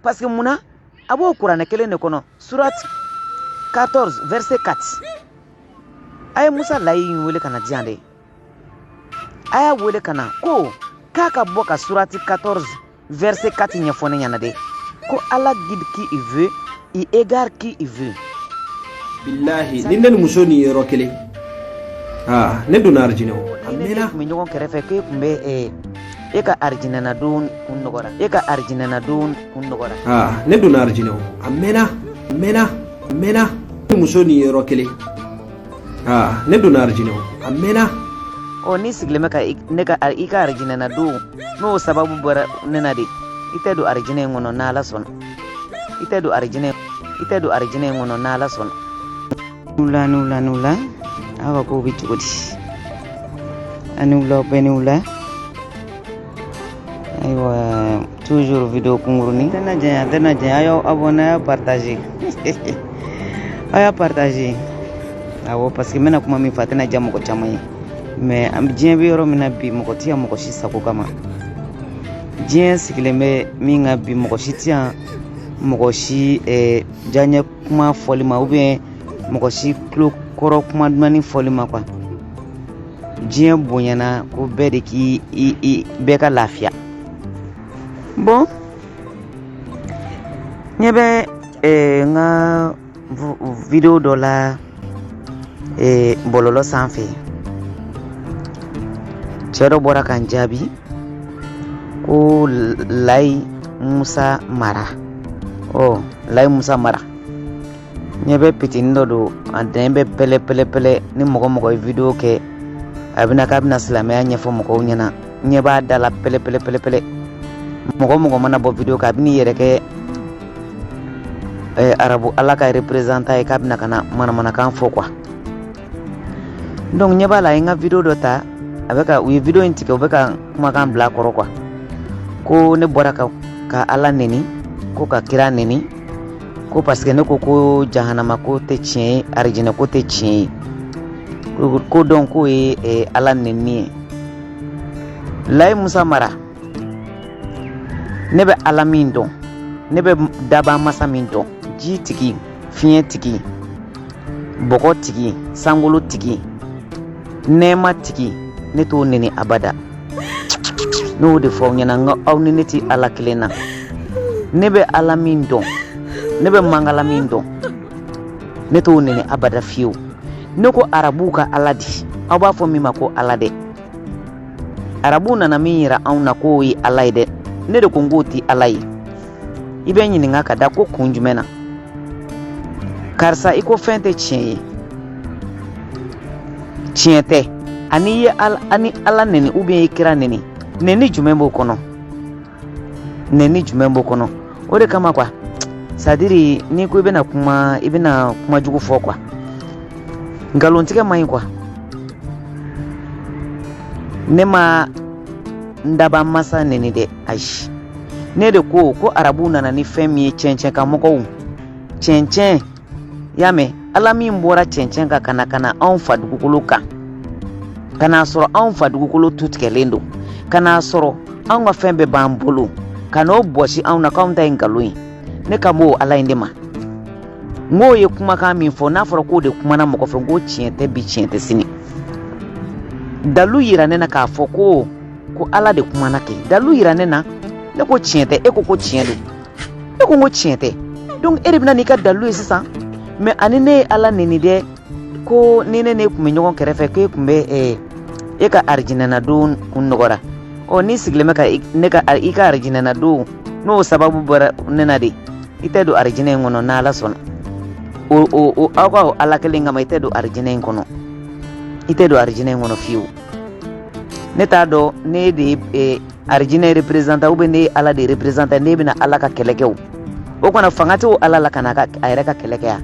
parce que muna abo Qur'an kelen ne kono surat 14 verset 4 ay Musa layi wele kana diande aya wele kana ko kaka boka surat 14 verset 4 nyefone nyana de ko Allah guide qui il veut, il égare qui il veut. Billahi ninden musoni rokele ne dona arjine o amena mi nyogon kerefe ke kumbe e ka arjine na dun kunnogora e ka arjine na dun kunnogora ne dona arjine o amena musoni rokele ne dona arjine o amena o ni sigleme ka ne ka ika arjine na dun no sababu bara nena de ite do arjine ngono na la son ite do arjine ngono na la son nula awa ko bi tugodi anula benula aywa toujours vidéo kunguruni dana jaya ayo abonné partager aya partager awo parce que mena kuma mi fatana jamo ko chamay mais am dien bi yoro mina bi moko tiya moko shi sako kama dien sikileme minga bi moko shi tiya moko shi janye kuma folima ou bien moko shi klo koro kuma dumani folima kwa dien bonyana ko bede ki i beka lafiya bon nyebe nga video dola bololo sanfe cero bora kan jabi ko lai Musa Mara nyebe pitindo do andembe pele ni mogo video ke abina kabina islamia nyefo mogo nyana nyeba dala pele mogo mana bo video kabini yere ke arabu alaka representa e kabina kana mana kan fo kwa donc nyeba la inga video dota abeka wi video intike obeka kuma kan bla koro kwa ko ne bora ka ala neni ko ka kira neni ko parce que ne ko jahanama ko te chien arjina ko te chien ko donc ko ala neni lay Musa Mara nebe ala min don nebe daba masa min don ji tigi fiye tigi boko tigi sangolo tigi nema tigi ne to neni abada no de fo nyana nga aw ni neti ala kilena nebe ala min don nebe mangala min don ne to neni abada fiu ne ko arabu ka ala di aw ba fo mi mako ala de arabu na mira aw na ko yi ala de ne de kongoti ala yi ibe nyini nga kada ko kunjumena karsa iko fente chiente ani ye ala neni ou bien ikira neni jumembo kono ore kama kwa sadiri ni ko ibena kuma jugu fo kwa ngalontike mai kwa nema ndaba masa neni de aish ne de ko arabu nana ni femi chenchen ka moko chenchen yame ala min bora chenchen ka kana on fadugukulu ka kana soro on fadugukulu tutkelendo kana soro an ga fembe bambulu kana oboshi an na kaunta ingalui ne kamo ala indema ngoye kuma ka min fo na foro ko de kuma na moko fo go chiente sini dalu yirane na ka fo ko ala de kuma na ke dalu yirane na ne ko chiente ko chiendo ne ko ngo chiente donc eribna ni ka dalu sisa mais anine ala nini de ko nene kuma nyogon kerefe ke kumbe ka arjina na dun kunnogora o ni sigleme ka ne ka ika arjina na dun no sababu bara nena de ite do arjina ngono na la son o awa ala kelinga ma ite do arjina ngono fiu neta do ne de arjina representa ube ne ala de representa ne bina ala ka kelekew o kona fangato ala la kana ka ayre ka kelekea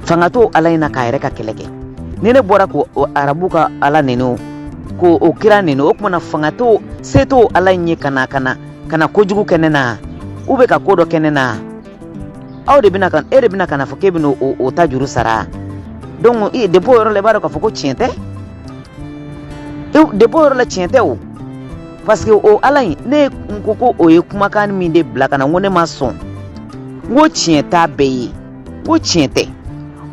fangato ala ina ka ayre ka keleke nene bora ko arabu ka ala neno ko o kira neno o kuma fangato seto ala nye kana kojugu kenena ube ka kodo kenena aw de bina kana fo kebino o tajuru sara donc de bo yoro le bara ko fo ko chiente de bo yoro la chiente o parce que o ala in ne ko ko o ye kumakan min de bila kana ngo ne ma sɔn ngo tiɲɛ t'a bɛɛ ye ngo tiɲɛ tɛ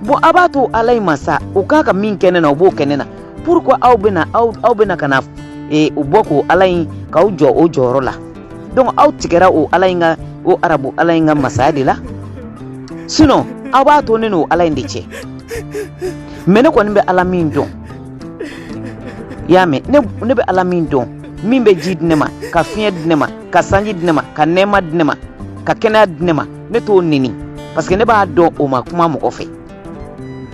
bon a b'a to ala in ma sa o k'a ka min kɛ ne na o b'o kɛ ne na pourquoi aw bɛna kana u bɔ ko ala in k'aw jɔ o jɔyɔrɔ la donc aw tigɛra o ala in ka o arabu ala in ka masaya de la sinon aw b'a to ne n'o ala in de cɛ mais ne kɔni bɛ ala min dɔn y'a mɛn ne bɛ ala min dɔn min bɛ ji di ne ma ka fiɲɛ di ne ma ka sanji di ne ma ka nɛɛma di ne ma ka kɛnɛya di ne ma ne t'o neni parce que ne b'a dɔn o ma kuma mɔgɔ fɛ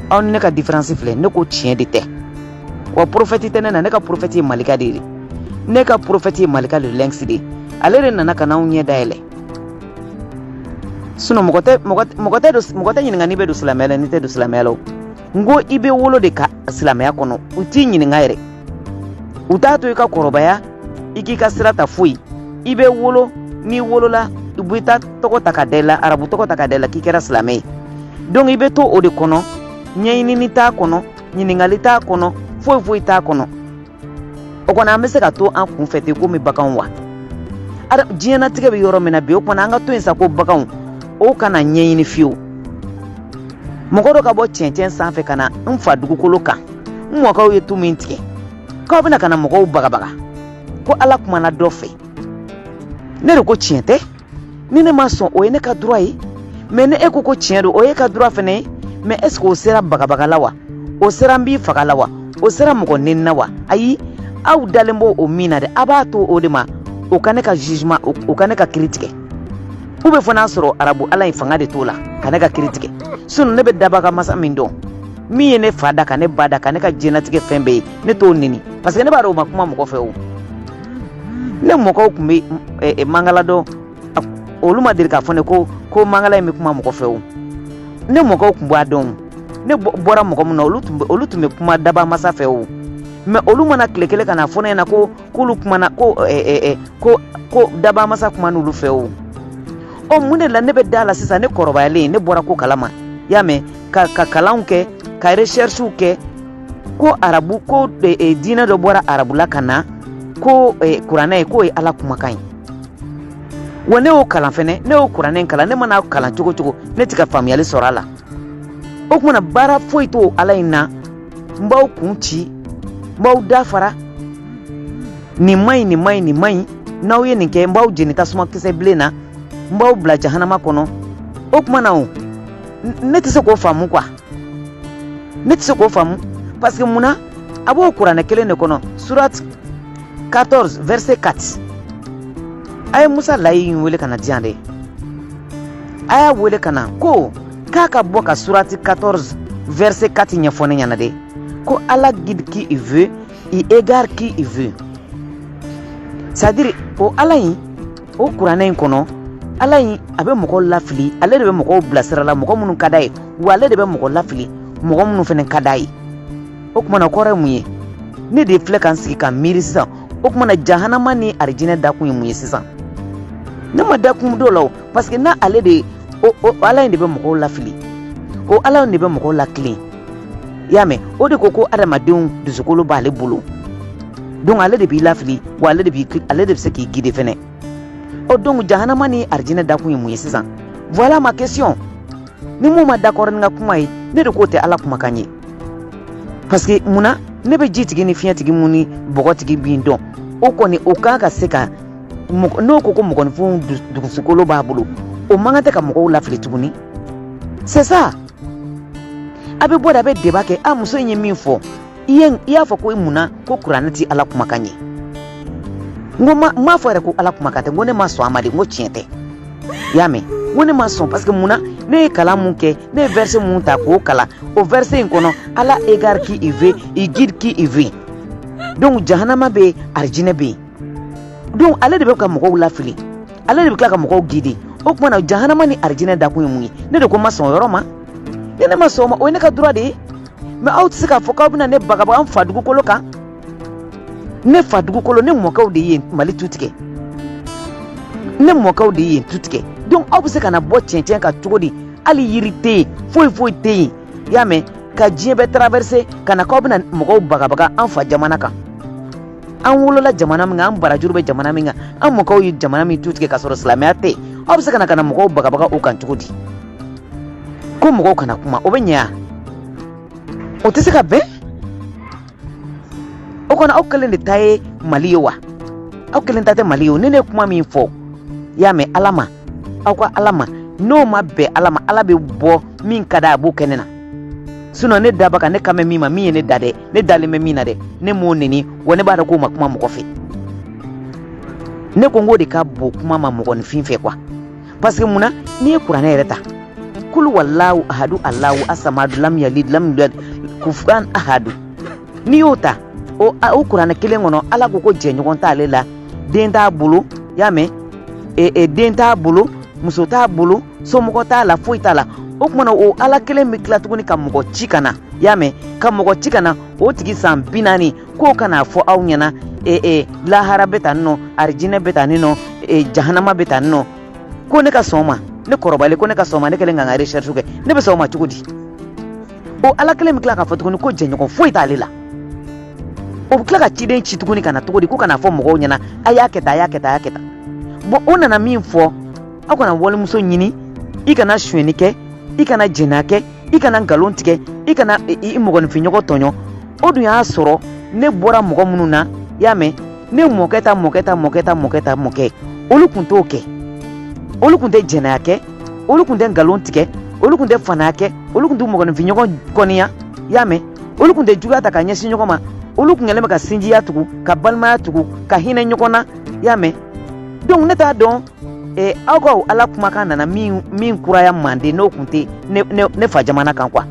aw ni ne ka différence filɛ ne ko tiɲɛ de tɛ wa prophète tɛ ne na ne ka prophète ye malika de ye ne ka prophète ye malika le lynx de ale de nana ka n'anw ɲɛ dayɛlɛ sinon mɔgɔ tɛ ɲininka n'i bɛ don silamɛya la n'i tɛ don silamɛya la o n ko i bɛ wolo de ka silamɛya kɔnɔ u t'i ɲininka yɛrɛ u t'a to i ka kɔrɔbaya i k'i ka sira ta foyi i bɛ wolo n'i wolola i bɛ taa tɔgɔ ta ka da i la arabu tɔgɔ ta ka da i la k'i kɛra silamɛ ye donc i bɛ to o de kɔnɔ ɲɛɲinini t'a kɔnɔ ɲininkali t'a kɔnɔ foyi t'a kɔnɔ o kɔni an bɛ se ka to an kunfɛ ten komi baganw wa diɲɛnatigɛ bɛ yɔrɔ min na bi o kɔni an ka to yen sa ko baganw o kana ɲɛɲini fiyewu mɔgɔ dɔ ka bɔ cɛncɛn sanfɛ ka na n fa dugukolo kan n mɔkɛw ye tu min tigɛ k'aw bɛna ka na mɔgɔw bagabaga ko ala kumana dɔ fɛ ne de ko tiɲɛ tɛ ni ne ma sɔn o ye ne ka droit ye mais ne e ko tiɲɛ don o ye ka droit fɛnɛ ye mais est ce que o sera bagabaga la wa o sera n b'i faga la wa o sera mɔgɔ neni na wa ayi aw dalen b'o o min na dɛ a b'a to o de ma o ka ne ka jugement o ka ne ka kiiri tigɛ ou bien fo n'a sɔrɔ arabu ala in fanga de t'o la ka ne ka kiiri tigɛ sinon ne bɛ daba ka masa min dɔn min ye ne fa da ka ne ba da ka ne ka diɲɛnatigɛ fɛn bɛɛ ye ne t'o neni parce que ne b'a dɔn o ma kuma mɔgɔ fɛ o ne mɔgɔw tun bɛ mangala dɔn olu ma deli k'a fɔ ne ko mangala in bɛ kuma mɔgɔ fɛ o ne mɔgɔw tun b'a dɔn ne bɔra mɔgɔ min na olu tun bɛ kuma daba masa fɛ o mais olu mana tile kelen ka na fɔ ne ɲɛna k'olu kumana ko daba masa kuma n'olu fɛ o mun de la ne bɛ da la sisan ne kɔrɔbayalen ne bɔra ko kalama y'a mɛn ka kalanw kɛ ka recherches kɛ ko arabu ko diinɛ dɔ bɔra arabu la ka na ko kuranɛ ye k'o ye ala kumakan ye wa ne y'o kalan fɛnɛ ne y'o kuranɛ kalan ne mana kalan cogo cogo ne tɛ ka faamuyali sɔrɔ a la o kumana baara foyi t'o ala in na n b'aw kun ci n b'aw dafara nin maɲi n'aw ye nin kɛ n b'aw jeni tasuma kisɛ bilen na n b'aw bila jahanama kɔnɔ o kumana o ne tɛ se k'o faamu quoi ne tɛ se k'o faamu parce que munna a b'o kuranɛ kelen de kɔnɔ surat 14 verset 4 a ye musa layi in wele ka na diyan de a y'a wele ka na ko k'a ka bɔ ka surati 14 verset 4 ɲɛfɔ ne ɲɛna de ko ala guide qui il veut il égare qui il veut c'est à dire o ala in o kuranɛ in kɔnɔ ala in a bɛ mɔgɔw lafili ale de bɛ mɔgɔw bilasira la mɔgɔ minnu ka d'a ye wa ale de bɛ mɔgɔ lafili mɔgɔ minnu fɛnɛ ka d'a ye o kumana o kɔrɔ ye mun ye ne de filɛ ka n sigi ka miiri sisan o kumana jahanama ni arijinɛ dakun ye mun ye sisan ne ma dakun dɔ la o parce que na ale de o ala in de bɛ mɔgɔw lafili o ala in de bɛ mɔgɔw lakilen y'a mɛn o de ko adamadenw dusukolo b'ale bolo donc ale de b'i lafili wa ale de bɛ se k'i guider fɛnɛ o donc jahanama ni arijinɛ dakun ye mun ye sisan voilà ma question ni mun ma d'accord ni ka kuma ye ne de k'o tɛ ala kumakan ye parce que munna ne bɛ jitigi ni fiɲɛtigi mun ni bɔgɔtigi bin dɔn o kɔni o kan ka se ka n'o ko mɔgɔninfinw dusukolo b'a bolo o man kan tɛ ka mɔgɔw lafili tuguni c'est ça a bɛ bɔ de a bɛ débat kɛ a muso in ye min fɔ i y'a fɔ ko munna ko kuranɛ tɛ ala kumakan ye n ko m'a fɔ yɛrɛ ko ala kumakan tɛ n ko ne ma sɔn a ma de n ko tiɲɛ tɛ i y'a mɛn n ko ne ma sɔn parce que munna ne ye kalan mun kɛ ne ye verset mun ta k'o kalan o verset in kɔnɔ ala égare qui il veut il guide qui il veut donc jahanama bɛ yen arijinɛ bɛ yen donc ale de bɛ ka mɔgɔw lafili ale de bɛ tila ka mɔgɔw guider o tuma na jahanama ni arijinɛ dakun ye mun ye ne de ko n ma sɔn o yɔrɔ ma ni ne ma sɔn o ma o ye ne ka droit de ye mais aw tɛ se k'a fɔ k'aw bɛna ne bagabaga an fa dugukolo kan ne fa dugukolo ne mɔkɛw de ye mali tu tigɛ ne mɔkɛw de ye tu tigɛ donc aw bɛ se ka na bɔ cɛncɛn kan cogo di hali yiri tɛ yen foyi tɛ yen i y'a mɛn ka diɲɛ bɛɛ traverser ka na k'aw bɛna mɔgɔw bagabaga an fa jamana kan an wolola jamana min an barajuru bɛ jamana min an mɔkɛw ye jamana min tu tigɛ ka sɔrɔ silamɛya tɛ aw bɛ se kana mɔgɔw bagabaga o kan cogo di ko mɔgɔw kana kuma o bɛ ɲɛ o tɛ se ka bɛn o kɔnɔ aw kelen de ta ye Mali ye wa aw kelen ta tɛ Mali ye o ne kuma min fɔ y'a mɛn Ala ma aw ka Ala ma n'o ma bɛn Ala ma Ala bɛ bɔ min ka d'a b'o kɛ ne na sinon ne daba kan ne kan bɛ min ma min ye ne da dɛ ne dalen bɛ min na dɛ ne m'o neni wa ne b'a dɔn k'o ma kuma mɔgɔ fɛ ne ko n k'o de ka bon kuma ma mɔgɔninfin fɛ quoi parce que mun na n'i ye kuranɛ yɛrɛ ta kul wallahu ahadu allahu asamadu lam yalid lam yulad kufuwan ahadu n'i y'o ta o kuranɛ kelen kɔnɔ Ala ko jɛɲɔgɔn t'ale la den t'a bolo y'a mɛn den t'a bolo muso t'a bolo somɔgɔ t'a la foyi t'a la o kumana o Ala kelen bɛ tila tuguni ka mɔgɔ ci kana y'a mɛn ka mɔgɔ ci kana o tigi san 40 k'o kana fɔ aw ɲɛna lahara bɛ tan nɔ arijinɛ bɛ tan nɔ jahanama bɛ tan nɔ ko ne ka sɔn ma ne kɔrɔbalen ko ne ka sɔn ma ne kelen ka n ka recherche kɛ ne bɛ sɔn ma cogo di o Ala kelen bɛ tila ka fɔ tuguni ko jɛɲɔgɔn foyi t'ale la o bɛ tila ka ciden ci tuguni kana cogo di ko kana fɔ mɔgɔw ɲɛna a y'a kɛ tan a y'a kɛ tan a y'a kɛ tan bon o nana min fɔ aw kana walimuso ɲini i kana suyɛni kɛ i kana jɛnɛ kɛ i kana nkalon tigɛ i kana i mɔgɔninfinɲɔgɔn tɔɲɔ o dun y'a sɔrɔ ne bɔra mɔgɔ minnu na y'a mɛn ne mɔkɛ olu kun t'o kɛ olu kun tɛ jɛnɛya kɛ olu kun tɛ nkalon tigɛ olu kun tɛ fanaya kɛ olu kun t'u mɔgɔninfinɲɔgɔn kɔniya y'a mɛn olu kun tɛ juguya ta ka ɲɛsin ɲɔgɔn ma olu kun kɛlen bɛ ka sinjiya tugu ka balimaya tugu ka hinɛ ɲɔgɔn na y'a mɛn donc ne t'a dɔn aw ka Ala kumakan nana min kuraya mande n'o kun tɛ ne fa jamana kan quoi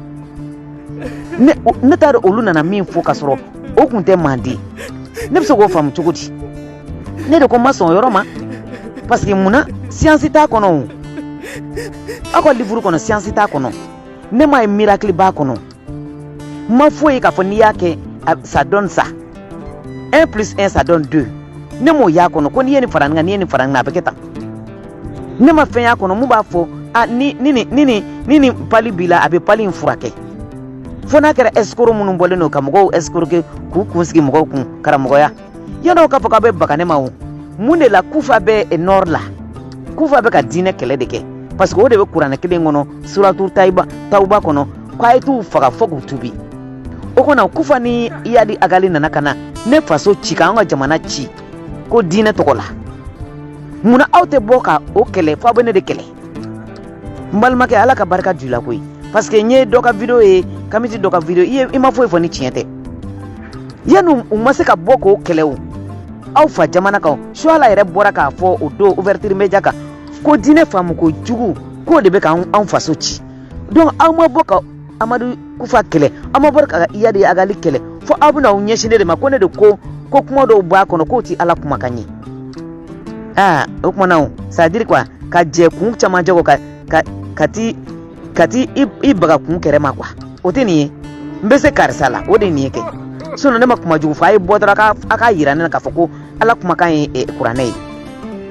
ne t'a dɔn olu nana min fɔ ka sɔrɔ o kun tɛ mande ne bɛ se k'o faamu cogo di ne de ko n ma sɔn yɔrɔ ma parce que munna siyansi t'a kɔnɔ o aw ka livre kɔnɔ siyansi t'a kɔnɔ ne m'a ye miracle b'a kɔnɔ n ma foyi ye k'a fɔ n'i y'a kɛ ça donne ça 1 + 1 ça donne 2 ne m'o y'a kɔnɔ ko n'i ye nin fara nin kan n'i ye nin fara nin kan a bɛ kɛ tan ne ma fɛn y'a kɔnɔ mun b'a fɔ ni nin pali b'i la a bɛ pali in furakɛ fo n'a kɛra escroc minnu bɔlen don ka mɔgɔw escroquer k'u kun sigi mɔgɔw kun karamɔgɔya yan'o k'a fɔ k'a bɛ baga ne ma o mun de la kufa bɛ nord la kufa bɛ ka diinɛ kɛlɛ de kɛ parce que o de bɛ kuranɛ kelen kɔnɔ suratu tawuba kɔnɔ k'a ye t'u faga fo k'u tubi o kɔnɔ kufa ni Iyadi Agali nana ka na ne faso ci k'an ka jamana ci ko diinɛ tɔgɔ la munna aw tɛ bɔ ka o kɛlɛ fo a bɛ ne de kɛlɛ n balimakɛ Ala ka barika d'u la koyi parce que n ye dɔ ka video ye kamiti dɔ ka video i ma foyi fɔ ni tiɲɛ tɛ yanni u ma se ka bɔ k'o kɛlɛ o aw fa jamana kan Suala yɛrɛ bɔra k'a fɔ o don ouverture media kan ko diinɛ faamu ko jugu k'o de bɛ k'an faso ci donc aw ma bɔ ka Amadu Kufa kɛlɛ aw ma bɔ ka Iyadi Agali kɛlɛ fo aw bɛna aw ɲɛsin ne de ma ko ne de ko kuma dɔw b'a kɔnɔ k'o ti Ala kumakan ye o kuma na o c'est à dire quoi ka jɛ kun caman jago ka ti i baga kun kɛrɛ ma quoi o tɛ nin ye n bɛ se karisa la o de nin ye kɛ sinon ne ma kuma jugu fɔ a ye bɔ dɔrɔn a ka yira ne na k'a fɔ ko Ala kumakan ye kuranɛ ye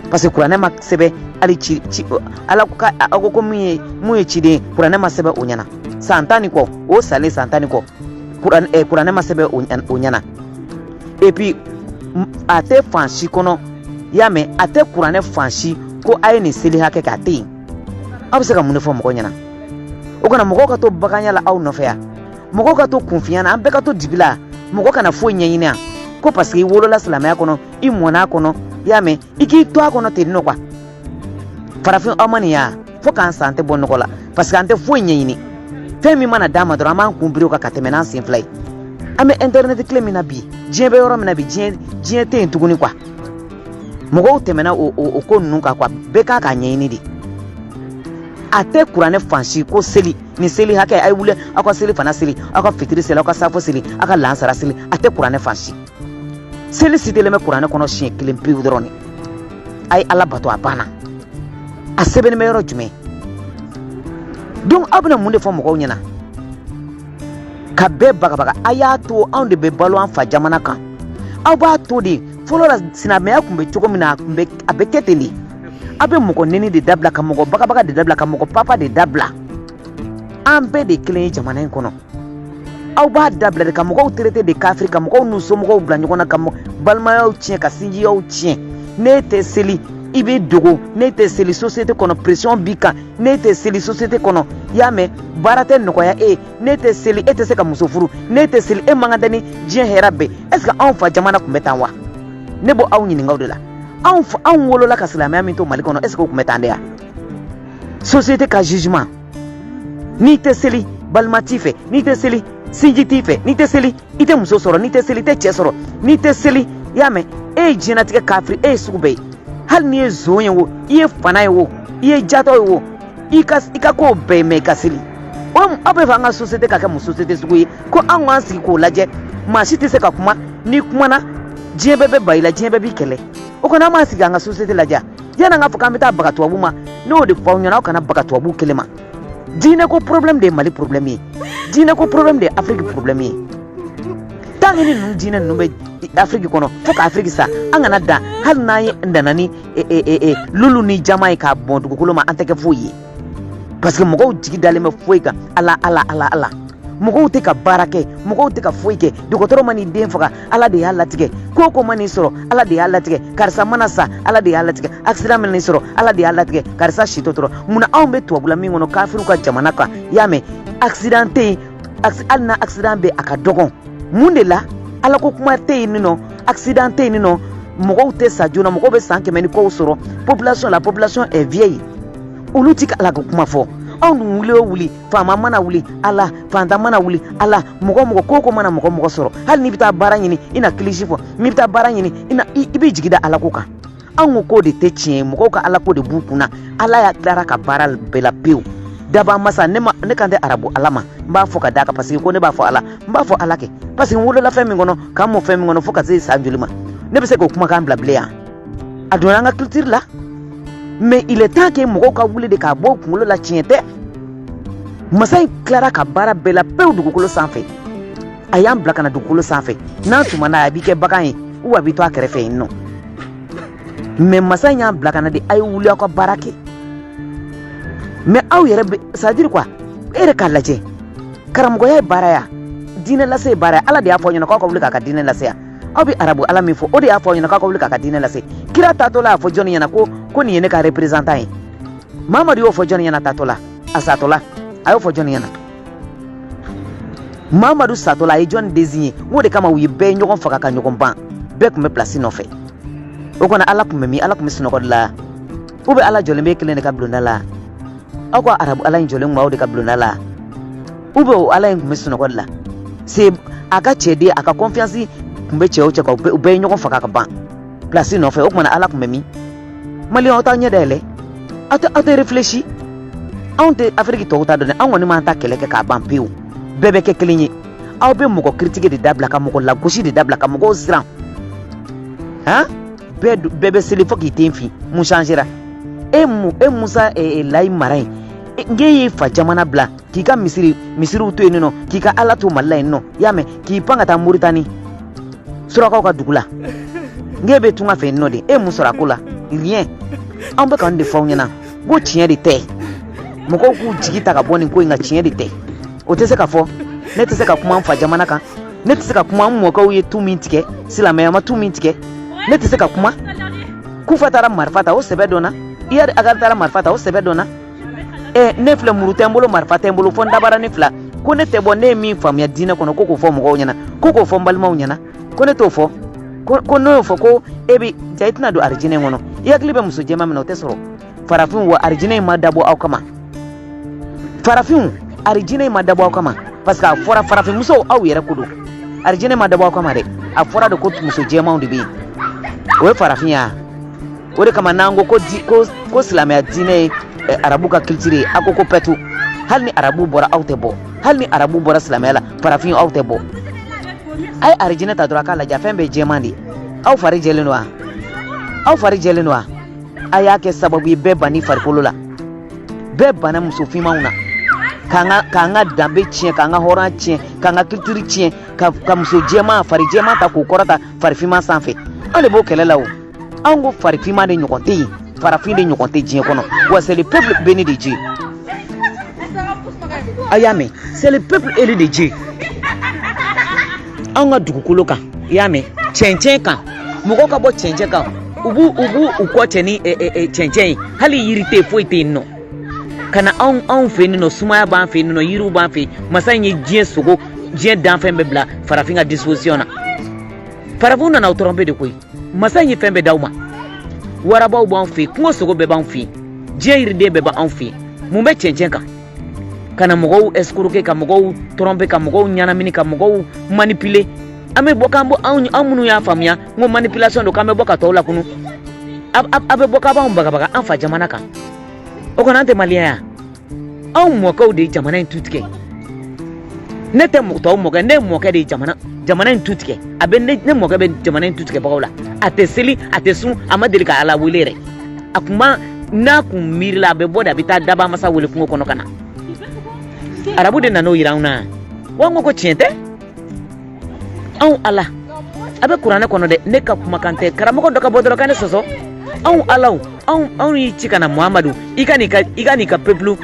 parce que kuranɛ ma sɛbɛn hali ci Ala ko mun ye ciden kuranɛ ma sɛbɛn o ɲɛna san 10 ni kɔ o salen san 10 ni kɔ kuranɛ ma sɛbɛn o ɲɛna et puis a tɛ fan si kɔnɔ y'a mɛn a tɛ kuranɛ fan si ko a ye nin seli hakɛ kɛ a tɛ yen aw bɛ se ka mun de fɔ mɔgɔw ɲɛna o kana mɔgɔw ka to baganya la aw nɔfɛ yan mɔgɔw ka to kunfiya na an bɛɛ ka to dibi la mɔgɔ kana foyi ɲɛɲini yan ko parce que i wolola silamɛya kɔnɔ i mɔna a kɔnɔ y'a mɛn i k'i to a kɔnɔ ten nɔ quoi farafin aw ma nin ya fo k'an san tɛ bɔ nɔgɔ la parce que an tɛ foyi ɲɛɲini fɛn min mana d'an ma dɔrɔn an b'an kun biri o kan ka tɛmɛ n'an sen fila ye an bɛ internet tile min na bi diɲɛ bɛ yɔrɔ min na bi diɲɛ tɛ yen tuguni quoi mɔgɔw tɛmɛna o ko ninnu kan quoi bɛɛ kan k'a ɲɛɲini de a tɛ kuranɛ fansi ko seli ni seli hakɛ a ye wuli aw ka seli fana seli aw ka fitiri seli aw ka safo seli aw ka lansara seli a tɛ kuranɛ fansi seli sitelen bɛ kuranɛ kɔnɔ siɲɛ 1 pewu dɔrɔn de a ye Ala bato a banna a sɛbɛnnen bɛ yɔrɔ jumɛn donc aw bɛna mun de fɔ mɔgɔw ɲɛna ka bɛɛ bagabaga a y'a to anw de bɛ balo an fa jamana kan aw b'a to de fɔlɔ la silamɛya tun bɛ cogo min na a bɛ kɛ ten de a bɛ mɔgɔ neni de dabila ka mɔgɔ bagabaga de dabila ka mɔgɔ papa de dabila an bɛɛ de kelen ye jamana in kɔnɔ aw b'a dabila de ka mɔgɔw traiter de kafiri ka mɔgɔw n'u somɔgɔw bila ɲɔgɔn na ka balimayaw tiɲɛ ka sinjiyaw tiɲɛ ne tɛ seli i bɛ dogo ne tɛ seli société kɔnɔ pression b'i kan ne tɛ seli société kɔnɔ y'a mɛn baara tɛ nɔgɔya ne tɛ seli e tɛ se ka muso furu ne tɛ seli e man kan tɛ ni diɲɛ hɛrɛ bɛɛ est ce que anw fa jamana tun bɛ tan wa ne b'o aw ɲininka de la anw wolola ka silamɛya min to Mali kɔnɔ est ce que o tun bɛ tan de ya société ka jugement n'i tɛ seli balima t'i fɛ n'i tɛ seli sinji t'i fɛ n'i tɛ seli i tɛ muso sɔrɔ n'i tɛ seli i tɛ cɛ sɔrɔ n'i tɛ seli y'a mɛn e ye diɲɛlatigɛ kafiri e ye sugu bɛɛ ye hali n'i ye zon ye wo i ye fana ye wo i ye jatɔ ye wo i ka kow bɛɛ mɛn i ka seli aw bɛ fɛ an ka société ka kɛ mun société sugu ye ko an k'an sigi k'o lajɛ maa si tɛ se ka kuma n'i kumana diɲɛ bɛɛ bɛ ba i la diɲɛ bɛɛ b'i kɛlɛ o kɔnɔ an b'an sigi an ka société lajɛ yanni an k'a fɔ k'an bɛ taa baga tubabu ma n'o de fɔ aw ɲɛna aw kana baga tubabu kelen ma diinɛ ko problème de ye Mali problème ye diinɛ ko problème de ye Afrique problème ye tant que ni ninnu diinɛ ninnu bɛ Afrique kɔnɔ fo ka Afrique sa an kana dan hali n'an ye nana ni lulu ni jama ye k'a bɔn dugukolo ma an tɛ kɛ foyi ye parce que mɔgɔw jigi dalen bɛ foyi kan ala mɔgɔw tɛ ka baara kɛ mɔgɔw tɛ ka foyi kɛ dɔgɔtɔrɔ ma n'i den faga ala de y'a latigɛ ko ko ma n'i sɔrɔ ala de y'a latigɛ karisa mana sa ala de y'a latigɛ accident mana n'i sɔrɔ ala de y'a latigɛ karisa sitɔ dɔrɔn munna anw bɛ tubabula min kɔnɔ kafiriw ka jamana kan y'a mɛn accident tɛ yen hali na accident bɛ a ka dɔgɔn mun de la ala ko kuma tɛ yen nɔ accident tɛ yen nɔ mɔgɔw tɛ sa joona mɔgɔw bɛ san 100 ni kɔw sɔrɔ la population est vieille olu tɛ ala ka kuma fɔ anw dun wuli o wuli faama mana wuli ala fantan mana wuli ala mɔgɔ ko mana mɔgɔ sɔrɔ hali n'i bɛ taa baara ɲini i na kilisi fɔ n'i bɛ taa baara ɲini i bɛ jigi da ala ko kan anw ko de tɛ tiɲɛ mɔgɔw ka ala ko de b'u kunna ala y'a tilara ka baara bɛɛ la pewu daba masa ne kan tɛ arabu ala ma n b'a fɔ ka d'a kan parce que ko ne b'a fɔ ala n b'a fɔ ala kɛ parce que n wolola fɛn min kɔnɔ k'an mɔ fɛn min kɔnɔ fo ka se san joli ma ne bɛ se k'o kumakan bila bilen yan a donna an ka culture la mais il est temps que mɔgɔw ka wuli de k'a bɔ kunkolo la tiɲɛ tɛ masa in tilara ka baara bɛɛ la pewu dugukolo sanfɛ a y'an bila ka na dugukolo sanfɛ n'an tuma na a b'i kɛ bagan ye ou a b'i to a kɛrɛfɛ yen nɔ mais masa in y'an bila ka na de a ye wuli aw ka baara kɛ mais aw yɛrɛ bɛ c'est à dire quoi e yɛrɛ k'a lajɛ karamɔgɔya ye baara ya diinɛ lase ye baara ya ala de y'a fɔ aw ɲɛna k'aw ka wuli k'a ka diinɛ lase yan aw bɛ arabu ala min fɔ o de y'a fɔ aw ɲɛna k'aw ka wuli k'a ka diinɛ lase kira taatɔ la y'a fɔ jɔnni ɲɛna ko nin ye ne ka représentant ye mamadu y'o fɔ jɔnni ɲɛna taatɔ la a satɔ la a y'o fɔ jɔnni ɲɛna mamadu satɔ la a ye jɔnni désigné o de kama u ye bɛɛ ɲɔgɔn faga ka ɲɔgɔn ban bɛɛ tun bɛ place nɔfɛ o kɔni ala tun bɛ min ala tun bɛ sunɔgɔ de la ou bien ala jɔlen bɛ kelen de ka bulonda la aw ka arabu ala in jɔlen tun b'aw de ka bulonda la ou bien o ala in tun bɛ sunɔgɔ de la c'est a ka cɛden a ka confiance tun bɛ cɛw cɛ kan u bɛɛ ye ɲɔgɔn faga ka ban place nɔfɛ o kumana ala tun bɛ min maliyɛnw aw t'aw ɲɛ dayɛlɛ aw tɛ réfléchi anw tɛ afiriki tɔw ta dɔn dɛ anw kɔni m'an ta kɛlɛ kɛ k'a ban pewu bɛɛ bɛ kɛ kelen ye aw bɛ mɔgɔ critique de dabila ka mɔgɔ lagosi de dabila ka mɔgɔw siran bɛɛ bɛ seli fo k'i den fin mun changera e musa layi mara yen n'e ye fa jamana bila k'i ka misiriw to yen nɔ k'i ka ala to mali la yen nɔ y'a mɛn k'i pan ka taa Moritani surakaw ka dugu la n'e bɛ tunga fɛ yen nɔ de e mun sɔrɔ a ko la rien anw bɛ ka nin de fɔ aw ɲɛna ko tiɲɛ de tɛ mɔgɔw k'u jigi ta ka bɔ nin ko in ka tiɲɛ de tɛ o tɛ se ka fɔ ne tɛ se ka kuma an fa jamana kan ne tɛ se ka kuma an mɔkɛw ye tu min tigɛ silamɛya ma tu min tigɛ ne tɛ se ka kuma kufa taara marifa ta o sɛbɛ dɔnna iyadi agari taara marifa ta o sɛbɛ dɔnna ne filɛ muru tɛ n bolo marifa tɛ n bolo fo n dabara ne fila ko ne tɛ bɔ ne ye min faamuya diinɛ kɔnɔ ko k'o fɔ mɔgɔw ɲɛna ko k'o fɔ n balimaw ɲɛna ko ne t'o fɔ ko n'o y'o fɔ ko e bɛ ja i tɛna don arijinɛ in kɔnɔ i hakili bɛ muso jɛma min na o tɛ sɔrɔ farafinw wa arijinɛ in ma dabɔ aw kama farafinw arijinɛ in ma dabɔ aw kama parce que a fɔra farafinmusow aw yɛrɛ ko don arijinɛ ma dabɔ aw kama dɛ a fɔra de ko muso jɛmanw de bɛ yen o ye farafin ya o de kama n'an ko silamɛya diinɛ ye arabu ka culture ye a ko pɛtu hali ni arabu bɔra aw tɛ bɔ hali ni arabu bɔra silamɛya la farafin aw tɛ bɔ a ye arijinɛ ta dɔrɔn a k'a lajɛ fɛn bɛɛ jɛman de aw fari jɛlen don wa aw fari jɛlen don wa a y'a kɛ sababu ye bɛɛ banni farikolo la bɛɛ banna muso finmanw na k'an ka danbe tiɲɛ k'an ka hɔrɔnya tiɲɛ k'an ka culture tiɲɛ ka muso jɛman fari jɛman ta k'o kɔrɔta farifinman sanfɛ an de b'o kɛlɛ la o an ko farifinman de ɲɔgɔn tɛ yen farafin de ɲɔgɔn tɛ diɲɛ kɔnɔ wa c'est le peuple béni de Dieu a y'a mɛn c'est le peuple élu de Dieu an ka dugukolo kan i y'a mɛn cɛncɛn kan mɔgɔw ka bɔ cɛncɛn kan u b'u kɔ cɛ ni cɛncɛn ye hali yiri tɛ foyi tɛ yen nɔ ka na anw fɛ yen nɔ sumaya b'an fɛ yen nɔ yiriw b'an fɛ yen masa in ye diɲɛ sogo diɲɛ danfɛn bɛɛ bila farafin ka disposition na farafinw nana o tromper de koyi masa in ye fɛn bɛɛ d'aw ma warabaw b'an fɛ yen kungo sogo bɛɛ b'an fɛ yen diɲɛ yiriden bɛɛ b'an fɛ yen mun bɛ cɛncɛn kan ka na mɔgɔw escroquer ka mɔgɔw tromper ka mɔgɔw ɲanamini ka mɔgɔw manipuler an bɛ bɔ k'an bɔ anw minnu y'a faamuya n ko manipulation don k'an bɛ bɔ ka tɔw lakunu a bɛ bɔ k'a b'anw bagabaga an fa jamana kan o kɔni an tɛ maliyɛn ya anw mɔkɛw de ye jamana in tu tigɛ ne tɛ tɔw mɔkɛ ne mɔkɛ de ye jamana in tu tigɛ a bɛ ne mɔkɛ bɛ jamana in tu tigɛbagaw la a tɛ seli a tɛ sun a ma deli ka ala wele yɛrɛ a kun ma n'a kun miirila a bɛ bɔ de a bɛ taa daba masa wele kungo kɔnɔ ka na arabu de nan'o yira anw na wa n ko tiɲɛ tɛ anw ala a bɛ kuranɛ kɔnɔ dɛ ne ka kumakan tɛ karamɔgɔ dɔ ka bɔ dɔrɔn ka ne sɔsɔ anw alaw anw y'i ci ka na muhamadu i ka n'i ka peuple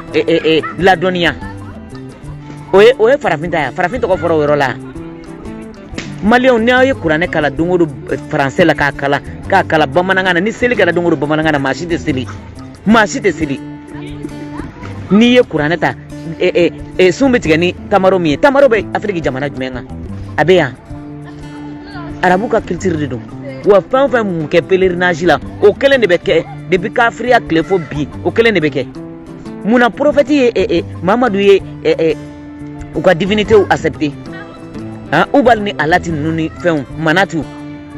ladɔnniya o ye farafin ta ya farafin tɔgɔ fɔra o yɔrɔ la maliyɛnw n'aw ye kuranɛ kala don o don faransɛ la k'a kala bamanankan na ni seli kɛra don o don bamanankan na maa si tɛ seli n'i ye kuranɛ ta sun bɛ tigɛ ni tamaro min ye tamaro bɛ afiriki jamana jumɛn kan a bɛ yan arabu ka culture de don wa fɛn o fɛn mun kɛ pèlerinage la o kelen de bɛ kɛ depuis kafiriya tile fo bi o kelen de bɛ kɛ munna prophète ye mamadu ye u ka divinité accepté ubal ni alati ninnu ni fɛnw manatu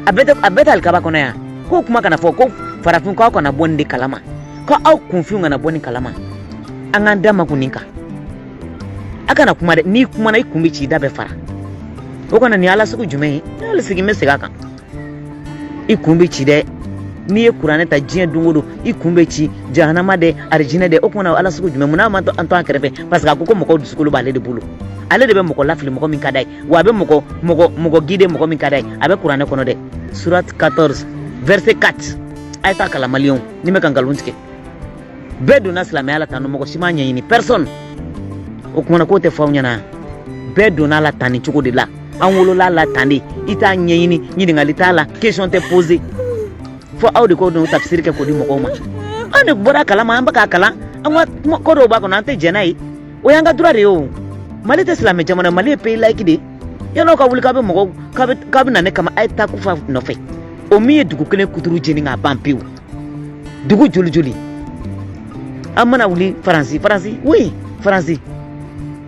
a bɛɛ ta alikaba kɔnɔ yan ko kuma kana fɔ ko farafin k'aw kana bɔ nin de kalama ko aw kunfinw kana bɔ nin kalama an k'an da makun nin kan a kana kuma dɛ n'i kumana i kun bɛ ci i da bɛ fara o kana nin ala sugu jumɛn ye ne hali sigi n bɛ segin a kan i kun bɛ ci dɛ n'i ye kuranɛ ta diɲɛ don o don i kun bɛ ci jahanama dɛ arijinɛ dɛ o kumana ala sugu jumɛn mun n'a ma an to an kɛrɛfɛ parce que a ko mɔgɔw dusukolo b'ale de bolo ale de bɛ mɔgɔ lafili mɔgɔ min ka d'a ye wa a bɛ mɔgɔ guider mɔgɔ min ka d'a ye a bɛ kuranɛ kɔnɔ dɛ surat 14 verset 4 a ye taa kalan maliyɛnw ni bɛ ka nkalon tigɛ bɛɛ donna silamɛya la tan nɔ mɔgɔ si m'a ɲɛɲini personne o kumana k'o tɛ fɔ aw ɲɛna bɛɛ donna la tan ni cogo de la an wolola la tan de i t'a ɲɛɲini ɲininkali t'a la question tɛ poser fo aw de k'o dɔn tafsiri kɛ k'o di mɔgɔw ma an de bɔra kalama an bɛ k'a kalan an ka ko dɔw b'a kɔnɔ an tɛ jɛn n'a ye o y'an ka droit de ye o mali tɛ silamɛ jamana mali ye pays laïque de ye yan'aw ka wuli k'a bɛ mɔgɔw k'a bɛ na ne kama a ye taa kufa nɔfɛ o min ye dugu kelen kuturu jeni k'a ban pewu dugu joli joli an mana wuli faransi oui faransi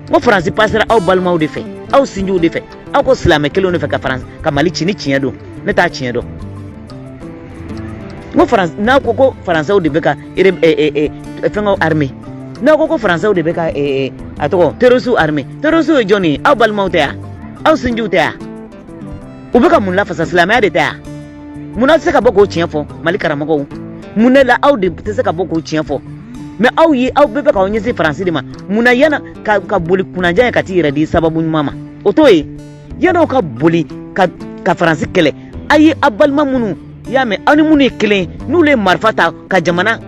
n ko faransi pasera aw balimaw de fɛ aw sinjiw de fɛ aw ko silamɛ kelenw de fɛ ka mali ci ni tiɲɛ don ne t'a tiɲɛ dɔn n ko faransi n'a ko ko faransɛw de bɛ ka fɛngɛw armée n'a ko faransɛw de bɛ ka a tɔgɔ terroriste armée terroriste ye jɔn ye aw balimaw tɛ yan aw sinjiw tɛ yan u bɛ ka mun lafasa silamɛya de tɛ yan munna tɛ se ka bɔ k'o tiɲɛ fɔ mali karamɔgɔw mun de la aw de tɛ se ka bɔ k'o tiɲɛ fɔ mais aw bɛɛ bɛ k'aw ɲɛsin faransi de ma munna yana ka boli kunnaja ye ka t'i yɛrɛ di sababu ɲuman ma o t'o ye yan'aw ka boli ka faransi kɛlɛ a ye aw balima minnu i y'a mɛn aw ni minnu ye kelen ye n'olu ye marifa ta ka jamana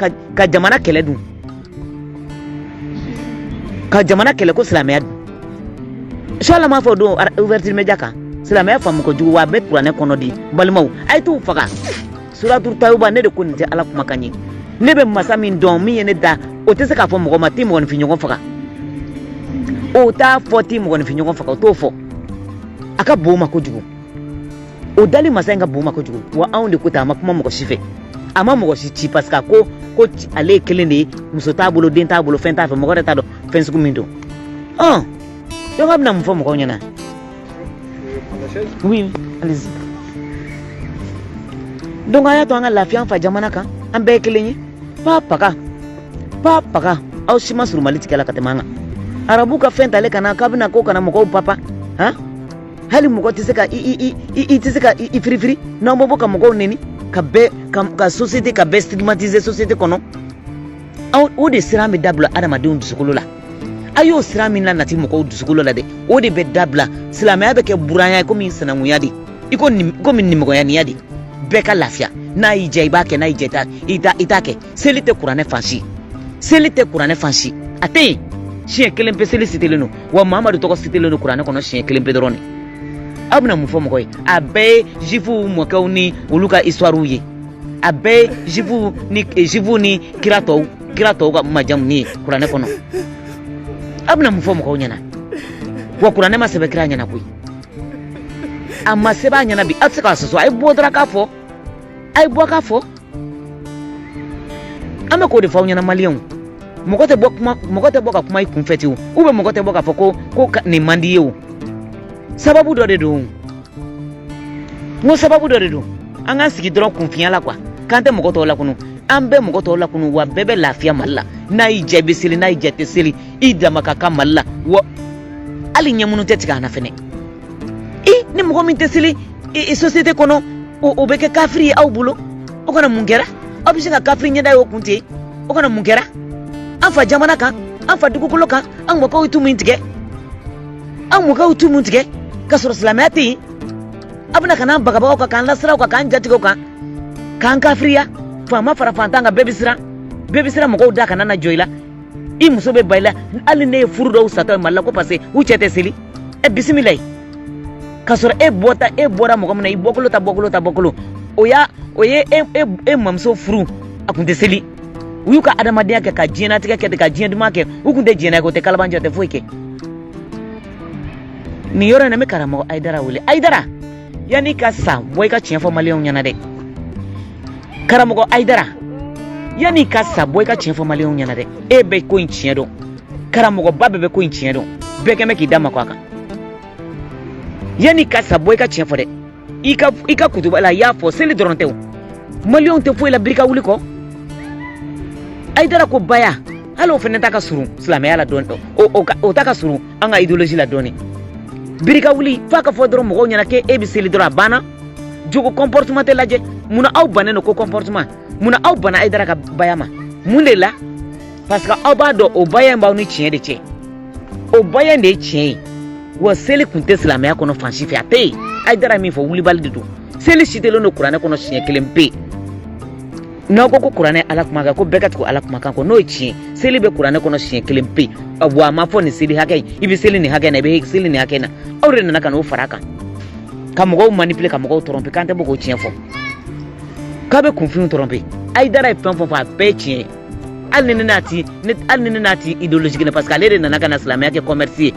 kɛlɛ dun ka jamana kɛlɛ ko silamɛya dun inshallah m'a fɔ o don ouverture media kan silamɛya faamu kojugu wa a bɛ kuranɛ kɔnɔ di balimaw a ye t'u faga suratul tawba ne de ko nin tɛ ala kumakan ye ne bɛ masa min dɔn min ye ne da o tɛ se k'a fɔ mɔgɔ ma t'i mɔgɔninfin ɲɔgɔn faga o t'a fɔ t'i mɔgɔninfin ɲɔgɔn faga o t'o fɔ a ka bon o ma kojugu o dali masa in ka bon o ma kojugu wa anw de ko ten a ma kuma mɔgɔ si fɛ a ma mɔgɔ si ci parce que ko ale ye kelen de ye muso t'a bolo den t'a bolo fɛn t'a fɛ mɔgɔ yɛrɛ t'a dɔn fɛn sugu min don donc a bɛna mun fɔ mɔgɔw ɲɛna oui allez-y donc a y'a to an ka lafiya an fa jamana kan an bɛɛ ye kelen ye pa paga aw si ma surun mali tigɛ la ka tɛmɛ an kan arabu ka fɛn tale kana k'a bɛna ko kana mɔgɔw papa hali mɔgɔ tɛ se ka i tɛ se ka i firifiri n'aw ma bɔ ka mɔgɔw neni ka société ka bɛɛ stigmatiser société kɔnɔ o de siran bɛ dabila adamadenw dusukolo la a y'o siran min lanati mɔgɔw dusukolo la dɛ o de bɛ dabila silamɛya bɛ kɛ buranya ye komi sinankunya de i komi nimɔgɔyaniya de bɛɛ ka lafiya n'a y'i diya i b'a kɛ n'a y'i diya i t'a kɛ seli tɛ kuranɛ fansi a tɛ yen siɲɛ kelen pe seli sitelen don wa mamadu tɔgɔ sitelen don kuranɛ kɔnɔ siɲɛ kelen pe dɔrɔn de abna mu fo mo koy abe jifu mo kaw ni uluka histoire ye abe jifu ni kirato ga majam ni kurane kono abna mu fo mo kow nyana wa kurane ma sebe kira nyana kuy amma seba nyana bi atsaka so ay bodra ka fo ay bo ka fo ama ko de fa nyana malion mokote boka kuma ikun feti ube mokote boka foko ko ni mandi yewu sababu do de do ngo sababu do de do anga sigi dro kunfiya la kwa kante mokoto la kunu ambe mokoto la kunu wa bebe lafiya malla na ijebi sili na ijete sili ida makaka malla wa ali nyamunu tetika na fene ni mogo min tesili société kono o beke kafri au bulo o kana mungera obishinga kafri nyenda yo kunti o kana mungera anfa jamana kan anfa dugukolo kan an mɔgɔw tu mun tigɛ ka sɔrɔ silamɛya tɛ yen a bɛna ka n'an bagabagaw kan k'an lasiraw kan k'an jatigiw kan k'an kafiriya faama fara fantan kan bɛɛ bɛ siran mɔgɔw da kana na jɔ i la i muso bɛ ba i la hali ne ye furu dɔw satɔ ye mali la ko parce que u cɛ tɛ seli bisimila ka sɔrɔ e bɔra mɔgɔ min na i bɔkolo o ye e mamuso furu a kun tɛ seli u y'u ka adamadenya kɛ ka diɲɛnatigɛ kɛ ka diɲɛ duman kɛ u kun tɛ diɲɛna ko tɛ kalabancɛ tɛ foyi kɛ nin yɔrɔ in na n bɛ karamɔgɔ Ayidara wele Ayidara yanni ka sa bɔ i ka tiɲɛ fɔ maliyɛnw ɲɛna dɛ karamɔgɔ Ayidara yanni ka sa bɔ i ka tiɲɛ fɔ maliyɛnw ɲɛna dɛ e bɛ ko in tiɲɛ dɔn karamɔgɔba bɛɛ bɛ ko in tiɲɛ dɔn bɛɛ kɛn bɛ k'i da makɔ a kan yanni ka sa bɔ i ka tiɲɛ fɔ dɛ i ka kutuba la i y'a fɔ seli dɔrɔn tɛ o maliyɛnw tɛ foyi la birika wuli kɔ Ayidara ko baya hali o fɛnɛ ta ka surun silamɛya la dɔɔni o ta ka surun an ka idéologie la dɔɔni birika wuli f'a ka fɔ dɔrɔn mɔgɔw ɲɛna k'e bɛ seli dɔrɔn a banna jogo comportement tɛ lajɛ munna aw bannen don ko comportement munna aw banna Ayidara ka baya ma mun de la parce que aw b'a dɔn o baya in b'aw ni tiɲɛ de cɛ o baya in de ye tiɲɛ ye wa seli kun tɛ silamɛya kɔnɔ fan si fɛ a tɛ yen Ayidara min fɔ wulibali de don seli sitelen don kuranɛ kɔnɔ siɲɛ kelen pe n'aw ko ko kuranɛ ala kumakan ko bɛɛ ka tugu ala kumakan kɔ n'o ye tiɲɛ seli bɛ kuranɛ kɔnɔ siɲɛ kelen pe wa a ma fɔ nin seli hakɛ i bɛ seli nin hakɛ na i bɛ seli nin hakɛ na aw de nana ka n'o fara a kan ka mɔgɔw manipuler ka mɔgɔw tromper k'an tɛ bɔ k'o tiɲɛ fɔ k'a bɛ kunfinw tromper Ayidara ye fɛn fɛn fɔ a bɛɛ ye tiɲɛ ye hali ni ne n'a ti idéologique na parce que ale de nana ka na silamɛya kɛ commerce ye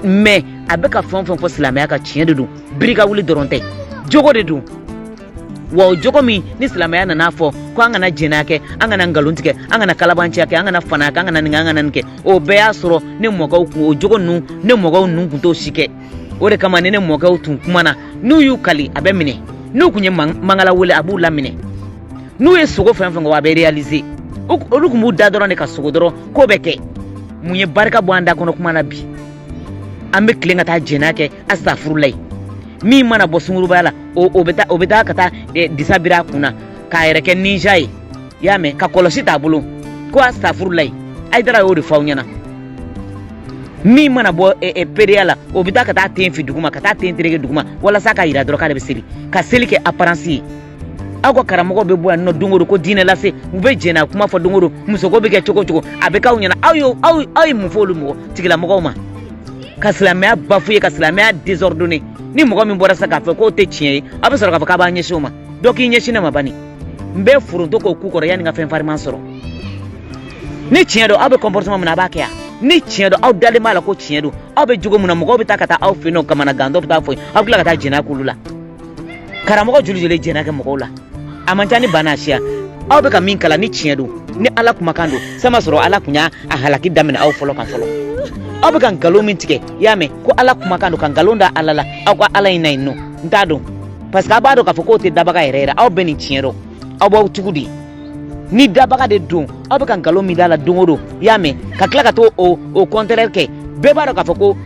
mais a bɛ ka fɛn fɛn fɔ silamɛya ka tiɲɛ de don birika wuli dɔrɔn tɛ jogo de don wa o jogo min ni silamɛya nana fɔ ko an kana jɛnɛya kɛ an kana nkalon tigɛ an kana kalabanciya kɛ an kana fana kɛ an kana nin kɛ an kana nin kɛ o bɛɛ y'a sɔrɔ ne mɔkɛw kun o jogo ninnu ne mɔkɛw ninnu kun t'o si kɛ o de kama ni ne mɔkɛw tun kumana n'u y'u kali a bɛ minɛ n'u kun ye mangala wele a b'u laminɛ n'u ye sogo fɛn fɛn kɛ a bɛ réaliser olu kun b'u da dɔrɔn de ka sogo dɔrɔn k'o bɛ kɛ mun ye barika bɔ an da kɔnɔ kuma na bi an bɛ tilen ka taa jɛnɛya kɛ astafurulayi min mana bɔ sungurubaya la o bɛ taa ka taa disa biri a kunna k'a yɛrɛ kɛ ninja ye i y'a mɛn ka kɔlɔsi t'a bolo ko astafurulayi Ayidara y'o de fɔ aw ɲɛna min mana bɔ pereya la o bɛ taa ka taa ten fi duguma ka taa ten tereke duguma walasa k'a yira dɔrɔn k'ale bɛ seli ka seli kɛ apparence ye aw ka karamɔgɔ bɛ bɔ yan nɔ don o don ko diinɛ lase u bɛ jɛn a kuma fɔ don o don musoko bɛ kɛ cogo cogo a bɛ k'aw ɲɛna aw ye mun fɔ olu tigilamɔgɔw ma ka silamɛya bafouer ka silamɛya désordonner ni mɔgɔ min bɔra sa k'a fɔ k'o tɛ tiɲɛ ye a bɛ sɔrɔ k'a fɔ k'a b'a ɲɛsin o ma dɔ k'i ɲɛsin ne ma bani n bɛ foronto k'o ku kɔrɔ yanni n ka fɛn fariman sɔrɔ ni tiɲɛ don aw bɛ comportement min na a b'a kɛ yan ni tiɲɛ don aw dalen b'a la ko tiɲɛ don aw bɛ jogo min na mɔgɔw bɛ taa ka taa aw fɛ yen nɔ kamanagan dɔ bɛ taa fɔ yen aw tila ka taa jɛnɛya k'olu la karamɔgɔ joli joli jɛnɛya kɛ mɔgɔw la a man ca ni bana siya aw bɛ ka min kala ni tiɲɛ don ni ala kumakan don sama sɔrɔ ala kun y'a halaki daminɛ aw fɔlɔ kan fɔlɔ aw bɛ ka nkalon min tigɛ i y'a mɛn ko ala kumakan don ka nkalon da ala la aw ka ala in na yen nɔ n t'a dɔn parce que a b'a dɔn k'a fɔ k'o tɛ dabaga yɛrɛ aw bɛ nin tiɲɛ dɔn aw b'aw tugu de ni dabaga de don aw bɛ ka nkalon min da la don o don i y'a mɛn ka tila ka to o contraire kɛ bɛɛ b'a dɔn k'a fɔ ko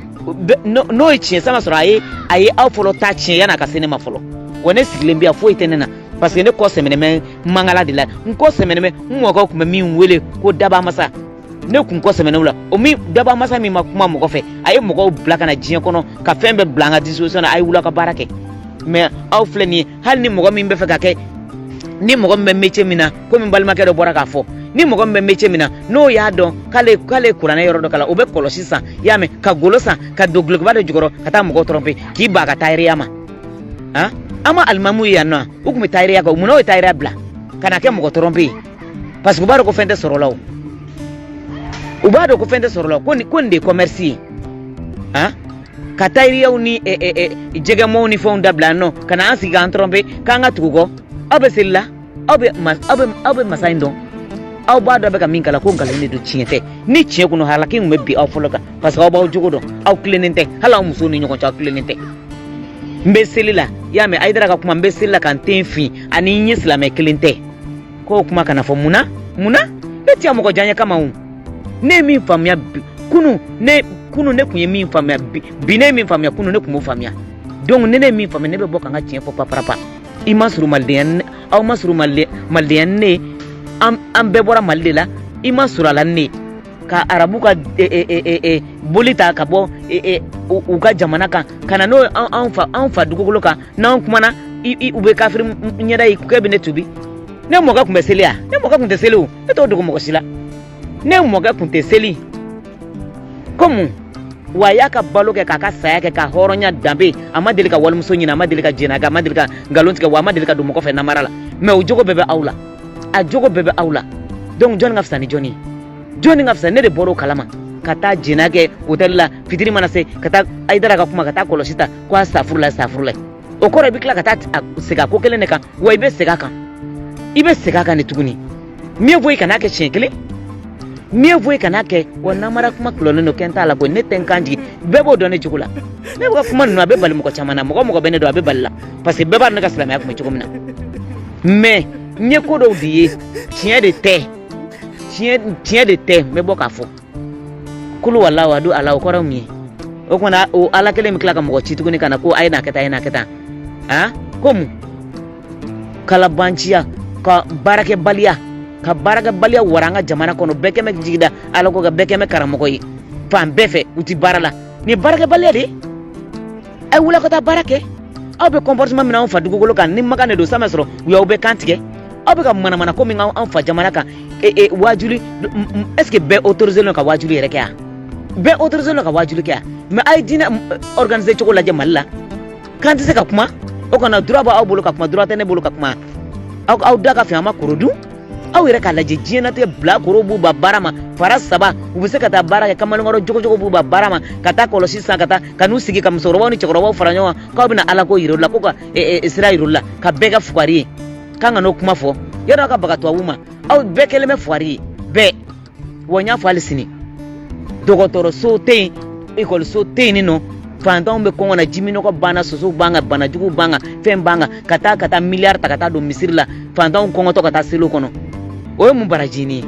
n'o ye tiɲɛ sama sɔrɔ a ye aw fɔlɔ ta tiɲɛ yan'a ka se ne ma fɔlɔ wa ne sigilen bɛ yan foyi tɛ ne na parce que ne kɔ sɛmɛnɛ bɛ mangala de la n kɔ sɛmɛnɛ bɛ n mɔkɛw tun bɛ min wele ko daba masa ne kun kɔ sɛmɛnɛw la o min daba masa min ma kuma mɔgɔ fɛ a ye mɔgɔw bila ka na diɲɛ kɔnɔ ka fɛn bɛɛ bila an ka disposition na a ye wula ka baara kɛ mais aw filɛ nin ye hali ni mɔgɔ min bɛ fɛ ka kɛ ni mɔgɔ min bɛ métier min na komi balimakɛ dɔ bɔra k'a fɔ ni mɔgɔ min bɛ métier min na n'o y'a dɔn k'ale kuranɛ yɔrɔ dɔ kala o bɛ kɔlɔsi san i y'a mɛn ka golo san ka don gulokiba dɔ jukɔrɔ ka taa mɔgɔw tromper k'i ba ka taayiriya ma an ma alimamu ye yan nɔ u tun bɛ taayiriya kɛ munna o ye taayiriya bila ka na kɛ mɔgɔ tromper ye parce que u b'a dɔn ko fɛn tɛ sɔrɔ la o u b'a dɔn ko fɛn tɛ sɔrɔ la ko nin de ye commerce ye an ka taayiriyaw ni jɛgɛmaw ni fɛnw dabila nɔ ka na an sigi k'an tromper k'an ka tugu kɔ aw bɛ seli la aw bɛ masa in dɔn aw b'a dɔn a bɛ ka min kala ko nkalon de don tiɲɛ tɛ ni tiɲɛ kɔnɔ halaki kun bɛ bi aw fɔlɔ kan parce que aw b'aw jogo dɔn aw tilenen tɛ hali aw musow ni ɲɔgɔn cɛ aw tilenen tɛ n bɛ seli la i y'a mɛn Ayidara ka kuma n bɛ seli la ka n den fin ani n ye silamɛ kelen tɛ k'o kuma kana fɔ munna ne tɛ mɔgɔ diya n ye kama o ne ye min faamuya kunun ne kun ye min faamuya bi ne ye min faamuya kunun ne tun b'o faamuya donc ne ye min faamuya ne bɛ bɔ ka n ka tiɲɛ fɔ paparapa i ma surun malidenya aw ma surun malidenya ne an bɛɛ bɔra Mali de la i ma surun a la ne ka arabu ka boli ta ka bɔ u ka jamana kan ka na n'o anw fa dugukolo kan n'anw kumana u bɛ kafiri ɲɛda ye k'e bɛ ne tubi ne mɔkɛ tun bɛ seli ya ne mɔkɛ tun tɛ seli o ne t'o dogo mɔgɔ si la ne mɔkɛ tun tɛ seli komu wa a y'a ka balo kɛ k'a ka saya kɛ ka hɔrɔnya danbe a ma deli ka walimuso ɲini a ma deli ka jɛnɛ kɛ a ma deli ka nkalon tigɛ wa a ma deli ka don mɔgɔ fɛ namara la mais o jogo bɛɛ bɛ aw la a jogo bɛɛ bɛ aw la donc jɔnni ka fisa ni jɔnni ye jɔnni ka fisa ne de bɔra o kalama ka taa jɛnɛ kɛ hôtel la fitiri mana se ka taa Ayidara ka kuma ka taa kɔlɔsi ta ko a safurula o kɔrɔ i bɛ tila ka taa segin a ko kelen de kan wa i bɛ segin a kan de tuguni mieux vaut i kana kɛ siɲɛ kelen mieux vaut i kana kɛ wa namara kuma kulɔlen don kɛn t'a la ko ne tɛ n kan jigi bɛɛ b'o dɔn ne jogo la ne bɛ ka kuma ninnu a bɛ bali mɔgɔ caman na mɔgɔ bɛ ne dɔn a bɛ bali la parce que bɛɛ b'a dɔn ne ka silamɛya kun bɛ cogo min na mais n ye ko dɔw de ye tiɲɛ de tɛ n bɛ bɔ k'a fɔ kulu walahi adu ala o kɔrɔ mun ye o kumana o ala kelen bɛ tila ka mɔgɔ ci tuguni ka na ko a ye n'a kɛ tan an ko mun kalabanciya ka baarakɛbaliya wara an ka jamana kɔnɔ bɛɛ kɛmɛ jigida ala ko ka bɛɛ kɛmɛ karamɔgɔ ye fan bɛɛ fɛ u ti baara la ni baarakɛbaliya de a ye wula ka taa baara kɛ aw bɛ comportement min na anw fa dugukolo kan ni makan de don samɛ sɔrɔ u y'aw bɛɛ kan tigɛ aw bɛ ka manamana ko min anw fa jamana kan wajuli est-ce que bɛɛ autorisé ka wajuli yɛrɛ kɛ yan bɛɛ autorisé ka wajuli kɛ yan mais a ye diinɛ organiser cogo lajɛ Mali la k'an tɛ se ka kuma o kana droit b'aw bolo ka kuma droit tɛ ne bolo ka kuma aw da ka fɛ an ma koro dun aw yɛrɛ k'a lajɛ diɲɛnatigɛ bilakoro b'u ba baara ma fara saba u bɛ se ka taa baara kɛ kamalenkɔrɔ jogo b'u ba baara ma ka taa kɔlɔsi san ka n'u sigi ka musokɔrɔbaw ni cɛkɔrɔbaw fara ɲɔgɔn kan k'aw bɛna ala ko yir'u la ko ka sira yir'u la ka bɛɛ kɛ fugari ye k'an ka n'o kuma fɔ yadɔ aw ka baga tubabu ma aw bɛɛ kɛlen bɛ fugari ye bɛɛ wa n y'a fɔ hali sini dɔgɔtɔrɔso tɛ yen ekɔliso tɛ yen nɔ fantanw bɛ kɔngɔ na jiminɔgɔ banna sosow b'an kan banajuguw b'an kan fɛn b'an kan ka taa miliyari ta ka taa don misiri la fantanw kɔngɔtɔ ka taa seliw kɔnɔ o ye mun barajini ye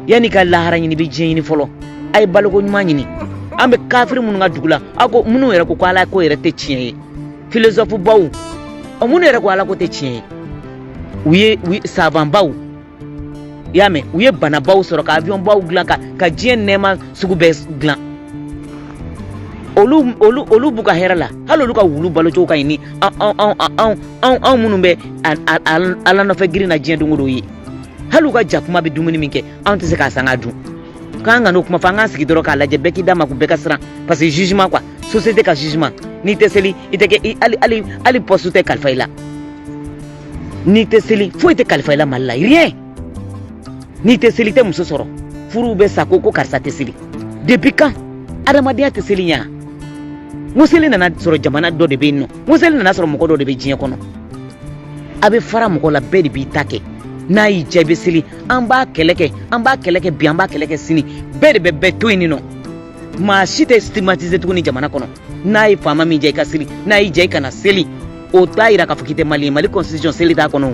yanni ka lahara ɲini bɛ diɲɛ ɲini fɔlɔ a ye baloko ɲuman ɲini an bɛ kafiri minnu ka dugu la aw ko minnu yɛrɛ ko ala ko yɛrɛ tɛ tiɲɛ ye philosophe baw minnu yɛrɛ ko ala ko tɛ tiɲɛ ye u ye savant baw i y'a mɛn u ye banabaw sɔrɔ ka avion baw dilan ka diɲɛ nɛɛma sugu bɛɛ dilan olu b'u ka hɛrɛ la hali olu ka wulu balo cogo ka ɲi ni anw minnu bɛ ala nɔfɛ girin na diɲɛ don o don ye hali u ka jakuma bɛ dumuni min kɛ anw tɛ se k'a san k'a dun k'an ka n'o kuma fɔ an k'an sigi dɔrɔn k'a lajɛ bɛɛ k'i da ma ko bɛɛ ka siran parce que jugement quoi société ka jugement n'i tɛ seli i tɛ kɛ hali poste tɛ kalifa i la n'i tɛ seli foyi tɛ kalifa i la Mali la rien n'i tɛ seli i tɛ muso sɔrɔ furuw bɛ sa ko karisa tɛ seli depuis quand adamadenya tɛ seli ɲa n ko seli nana sɔrɔ jamana dɔ de bɛ yen nɔ n ko seli nana sɔrɔ mɔgɔ dɔ de bɛ diɲɛ kɔnɔ a bɛ fara mɔgɔ la bɛɛ de b'i ta kɛ n'a y'i diya i bɛ seli an b'a kɛlɛ kɛ bi an b'a kɛlɛ kɛ sini bɛɛ de bɛ bɛɛ to yen nɔ maa si tɛ stigmatiser tuguni jamana kɔnɔ n'a ye faama min diya i ka seli n'a y'i diya i kana seli o t'a yira k'a fɔ k'i tɛ Mali ye Mali constitution seli t'a kɔnɔ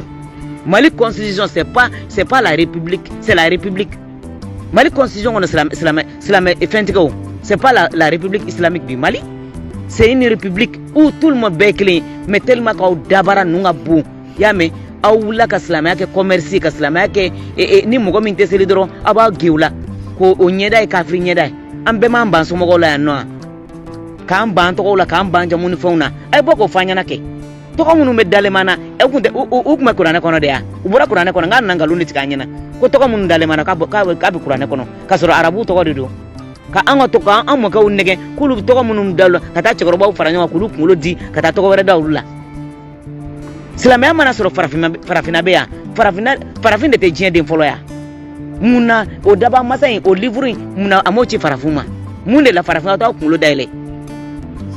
Mali constitution c'est pas la république c'est la république Mali constitution kɔnɔ silamɛ fɛn tigɛ o c'est pas la république islamique du Mali c'est une république où tout le monde bɛɛ kelen ye mais tellement k'aw dabara ninnu ka bon i y'a mɛn aw wulila ka silamɛya kɛ commerce ka silamɛya kɛ ni mɔgɔ min tɛ seli dɔrɔn aw b'a gɛn o la ko o ɲɛda ye kafiri ɲɛda ye an bɛɛ m'an ban somɔgɔw la yan nɔ k'an ban tɔgɔw la k'an ban jamu ni fɛnw na a ye bɔ k'o fɔ an ɲɛna kɛ tɔgɔ minnu bɛ dalen na u tun bɛ kuranɛ kɔnɔ de ya u bɔra kuranɛ kɔnɔ n k'a nana nkalon de tigɛ an ɲɛna ko tɔgɔ minnu dalen mana k'a bɛ kuranɛ kɔnɔ k'a sɔrɔ arabu tɔgɔ de don ka an ka to ka an mɔkɛw nɛgɛ k'olu bɛ tɔgɔ minnu dalen ka taa cɛkɔrɔbaw fara ɲɔgɔn kan k'olu kunkolo di ka taa tɔgɔ wɛrɛ da olu la silamɛya mana sɔrɔ farafinna bɛ yan farafin de tɛ diɲɛ den fɔlɔ yan munna o daba masa in o livre in munna a m'o ci farafin ma mun de la farafin ka taa kunkolo dayɛlɛ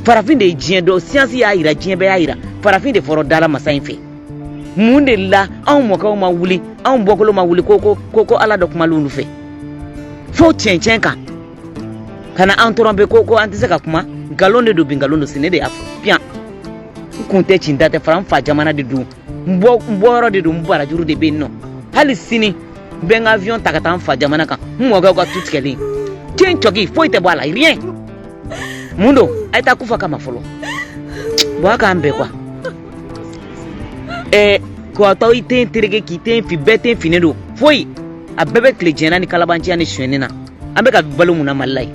farafin de ye diɲɛ dɔn siyansi y'a yira diɲɛ bɛɛ y'a yira farafin de fɔlɔ dala masa in fɛ mun de la anw mɔkɛw ma wuli anw bɔkolo ma wuli ko ala dɔ kuma l'olu fɛ fo tiɲɛ kan kana an tɔrɔn bɛ ko an tɛ se ka kuma nkalon de don bi nkalon don sini de y'a fɔ piyan n kun tɛ ci n da tɛ fara n fa jamana de don n bɔyɔrɔ de don n barajuru de bɛ yen nɔ hali sini n bɛ n ka avion ta ka taa n fa jamana kan n mɔkɛw ka tu tigɛlen den cɔgi foyi tɛ bɔ a la rien mun don a ye taa kufa kama fɔlɔ bon a k'an bɛn quoi k'aw taw i den tereke k'i den fi bɛɛ den finen don foyi a bɛɛ bɛ tile jɛnna ni kalabanciya ni sonyɛni na an bɛ ka balo mun na Mali la yen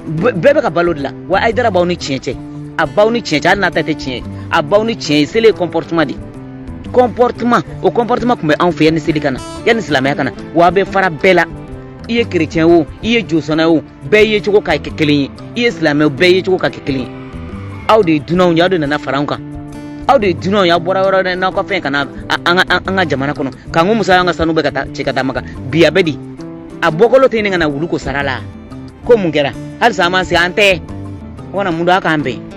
bɛɛ bɛ ka balo de la wa Haidara b'aw ni tiɲɛ cɛ a b'aw ni tiɲɛ cɛ hali n'a ta tɛ tiɲɛ a b'aw ni tiɲɛ ye seli ye comportement de comportement o comportement tun bɛ anw fɛ yanni seli ka na yanni silamɛya ka na wa a bɛ fara bɛɛ la i ye chrétien o i ye josɔnna o bɛɛ ye cogo ka kɛ kelen ye i ye silamɛ o bɛɛ ye cogo ka kɛ kelen ye aw de ye dunanw ye aw de nana fara anw kan aw de ye dunanw ye aw bɔra yɔrɔ wɛrɛ n'aw ka fɛn ka na an ka jamana kɔnɔ k'an ko musa y'an ka sanu bɛɛ ka taa cɛ ka taa maka bi a bɛ di a bɔkolo tɛ ɲini ka na wulu ko sara la ko mun kɛra halisa an m'an se an tɛ o kana mun don a k'an bɛn